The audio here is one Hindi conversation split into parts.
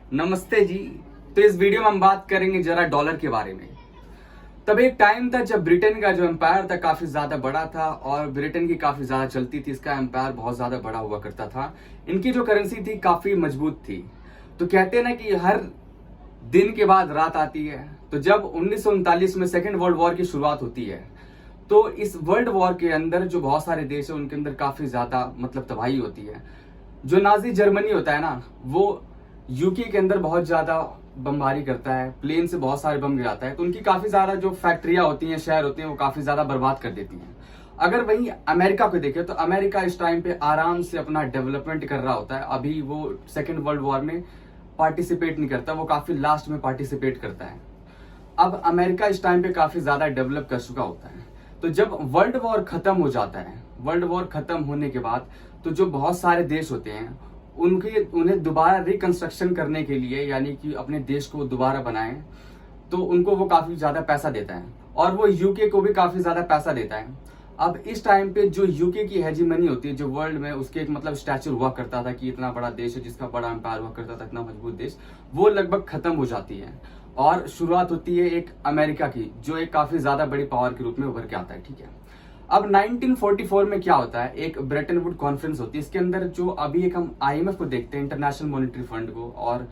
नमस्ते जी। तो इस वीडियो में हम बात करेंगे जरा डॉलर के बारे में। तब एक टाइम था जब ब्रिटेन का जो एम्पायर था काफी ज्यादा बड़ा था और ब्रिटेन की काफी ज्यादा चलती थी। इसका एम्पायर बहुत ज्यादा बड़ा हुआ करता था। इनकी जो करेंसी थी काफी मजबूत थी। तो कहते हैं ना कि हर दिन के बाद रात आती है। तो जब 1939 में सेकेंड वर्ल्ड वॉर की शुरुआत होती है तो इस वर्ल्ड वॉर के अंदर जो बहुत सारे देश है उनके अंदर काफी ज्यादा तबाही होती है। जो नाजी जर्मनी होता है ना, वो यूके के अंदर बहुत ज्यादा बमबारी करता है, प्लेन से बहुत सारे बम गिराता है। तो उनकी काफी ज्यादा जो फैक्ट्रियां होती हैं, शहर होते हैं, वो काफी ज्यादा बर्बाद कर देती हैं। अगर वहीं अमेरिका को देखें तो अमेरिका इस टाइम पे आराम से अपना डेवलपमेंट कर रहा होता है। अभी वो सेकेंड वर्ल्ड वॉर में पार्टिसिपेट नहीं करता, वो काफी लास्ट में पार्टिसिपेट करता है। अब अमेरिका इस टाइम पे काफी ज्यादा डेवलप कर चुका होता है। तो जब वर्ल्ड वॉर खत्म हो जाता है, वर्ल्ड वॉर खत्म होने के बाद तो जो बहुत सारे देश होते हैं उन्हें दोबारा रिकंस्ट्रक्शन करने के लिए, यानी कि अपने देश को दोबारा बनाएं, तो उनको वो काफी ज्यादा पैसा देता है और वो यूके को भी काफी ज्यादा पैसा देता है। अब इस टाइम पे जो यूके की हेजीमनी होती है जो वर्ल्ड में, उसके एक स्टैचर हुआ करता था कि इतना बड़ा देश है जिसका बड़ा एम्पायर हुआ करता था, इतना मजबूत देश, वो लगभग खत्म हो जाती है और शुरुआत होती है एक अमेरिका की, जो एक काफी ज्यादा बड़ी पावर के रूप में उभर के आता है। ठीक है, अब 1944 में क्या होता है, एक ब्रेटन वुड कॉन्फ्रेंस होती है। इसके अंदर जो अभी एक हम आईएमएफ को देखते हैं, इंटरनेशनल मॉनेटरी फंड को, और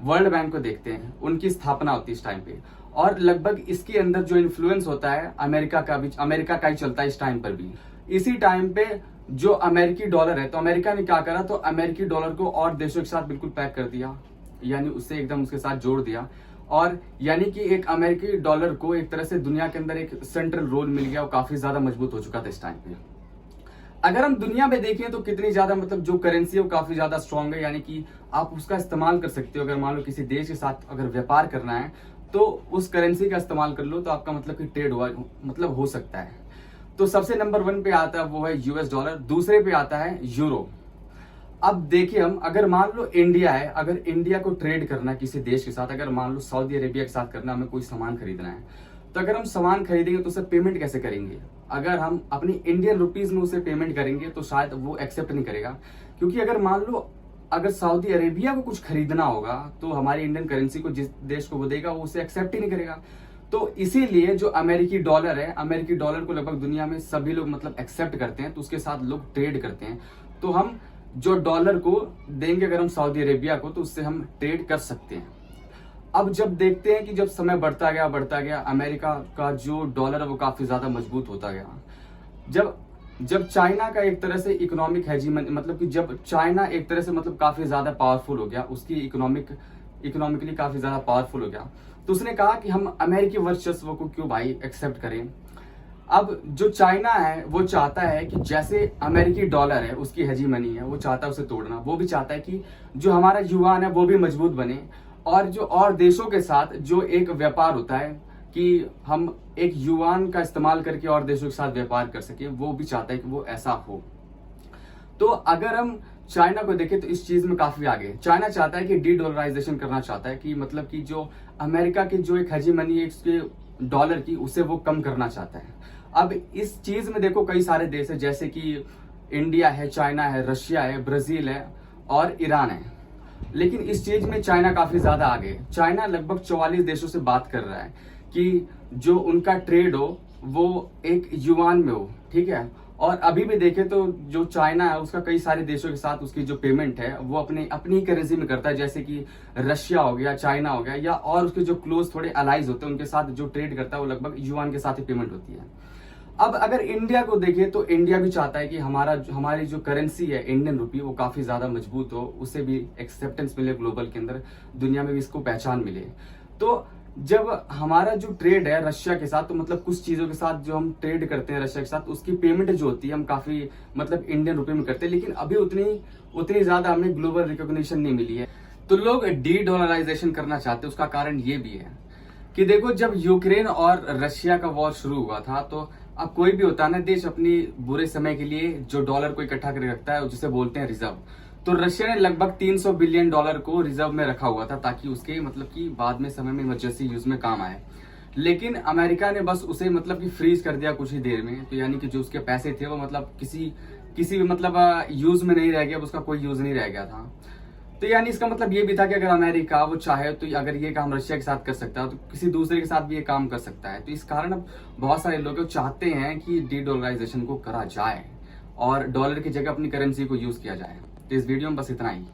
वर्ल्ड बैंक को देखते हैं, उनकी स्थापना होती है इस टाइम पे। और लगभग इसके अंदर जो इन्फ्लुएंस होता है अमेरिका का ही चलता है इस टाइम पर भी। इसी टाइम पे जो अमेरिकी डॉलर है, तो अमेरिका ने क्या करा, तो अमेरिकी डॉलर को और देशों के साथ बिल्कुल पैक कर दिया, यानी उससे एकदम उसके साथ जोड़ दिया। और यानी कि एक अमेरिकी डॉलर को एक तरह से दुनिया के अंदर एक सेंट्रल रोल मिल गया और काफी ज्यादा मजबूत हो चुका था इस टाइम पे। अगर हम दुनिया में देखें तो कितनी ज्यादा जो करेंसी है वो काफी ज्यादा स्ट्रांग है, यानी कि आप उसका इस्तेमाल कर सकते हो। अगर मान लो किसी देश के साथ अगर व्यापार करना है तो उस करेंसी का इस्तेमाल कर लो, तो आपका कि ट्रेड हुआ हो सकता है। तो सबसे नंबर 1 पे आता है वो है यूएस डॉलर, दूसरे पे आता है यूरो। अब देखिए, हम अगर मान लो इंडिया है, अगर इंडिया को ट्रेड करना है किसी देश के साथ, अगर मान लो सऊदी अरेबिया के साथ करना, हमें कोई सामान खरीदना है, तो अगर हम सामान खरीदेंगे तो उसे पेमेंट कैसे करेंगे? अगर हम अपनी इंडियन रुपीज में उसे पेमेंट करेंगे तो शायद वो एक्सेप्ट नहीं करेगा, क्योंकि अगर मान लो अगर सऊदी अरेबिया को कुछ खरीदना होगा तो हमारी इंडियन करेंसी को जिस देश को वो देगा वो उसे एक्सेप्ट ही नहीं करेगा। तो इसीलिए जो अमेरिकी डॉलर है, अमेरिकी डॉलर को लगभग दुनिया में सभी लोग एक्सेप्ट करते हैं, तो उसके साथ लोग ट्रेड करते हैं। तो हम जो डॉलर को देंगे अगर हम सऊदी अरेबिया को, तो उससे हम ट्रेड कर सकते हैं। अब जब देखते हैं कि जब समय बढ़ता गया अमेरिका का जो डॉलर है वो काफी ज्यादा मजबूत होता गया। जब चाइना का एक तरह से इकोनॉमिक हेजीमनी, कि जब चाइना एक तरह से काफी ज्यादा पावरफुल हो गया, उसकी इकोनॉमिकली काफी ज्यादा पावरफुल हो गया, तो उसने कहा कि हम अमेरिकी वर्चस्व को क्यों भाई एक्सेप्ट करें। अब जो चाइना है वो चाहता है कि जैसे अमेरिकी डॉलर है, उसकी हेजीमनी है, वो चाहता है उसे तोड़ना। वो भी चाहता है कि जो हमारा युआन है वो भी मजबूत बने, और जो और देशों के साथ जो एक व्यापार होता है कि हम एक युआन का इस्तेमाल करके और देशों के साथ व्यापार कर सके, वो भी चाहता है कि वो ऐसा हो। तो अगर हम चाइना को देखें तो इस चीज में काफी आगे। चाइना चाहता है कि डी डॉलराइजेशन करना चाहता है, कि जो अमेरिका की जो एक हेजीमनी है उसके डॉलर की, उसे वो कम करना चाहता है। अब इस चीज में देखो कई सारे देश है, जैसे कि इंडिया है, चाइना है, रशिया है, ब्राजील है और ईरान है। लेकिन इस चीज में चाइना काफी ज्यादा आगे। चाइना लगभग 44 देशों से बात कर रहा है कि जो उनका ट्रेड हो वो एक युआन में हो। ठीक है, और अभी भी देखे तो जो चाइना है उसका कई सारे देशों के साथ उसकी जो पेमेंट है वो अपनी करेंसी में करता है, जैसे कि रशिया हो गया, चाइना हो गया, या और उसके जो क्लोज थोड़े अलाइज होते हैं उनके साथ जो ट्रेड करता है वो लगभग युआन के साथ ही पेमेंट होती है। अब अगर इंडिया को देखें तो इंडिया भी चाहता है कि हमारी जो करेंसी है इंडियन रुपी वो काफी ज्यादा मजबूत हो, उसे भी एक्सेप्टेंस मिले ग्लोबल के अंदर, दुनिया में भी इसको पहचान मिले। तो जब हमारा जो ट्रेड है रशिया के साथ, तो कुछ चीजों के साथ जो हम ट्रेड करते हैं रशिया के साथ, उसकी पेमेंट जो होती है हम काफी इंडियन रुपए में करते हैं, लेकिन अभी उतनी ज्यादा हमें ग्लोबल रिकॉग्निशन नहीं मिली है। तो लोग डी डॉलराइजेशन करना चाहते हैं। उसका कारण ये भी है कि देखो, जब यूक्रेन और रशिया का वॉर शुरू हुआ था, तो अब कोई भी होता है ना देश, अपनी बुरे समय के लिए जो डॉलर को इकट्ठा करके रखता है जिसे बोलते हैं रिजर्व। तो रशिया ने लगभग 300 बिलियन डॉलर को रिजर्व में रखा हुआ था, ताकि उसके कि बाद में समय में इमरजेंसी यूज में काम आए। लेकिन अमेरिका ने बस उसे कि फ्रीज कर दिया कुछ ही देर में। तो यानी कि जो उसके पैसे थे वो किसी भी यूज में नहीं रह गया, उसका कोई यूज नहीं रह गया था। तो यानी इसका मतलब ये भी था कि अगर अमेरिका वो चाहे तो अगर ये काम रशिया के साथ कर सकता है तो किसी दूसरे के साथ भी ये काम कर सकता है। तो इस कारण अब बहुत सारे लोग चाहते हैं कि डी डॉलराइजेशन को करा जाए और डॉलर की जगह अपनी करेंसी को यूज किया जाए। तो इस वीडियो में बस इतना ही।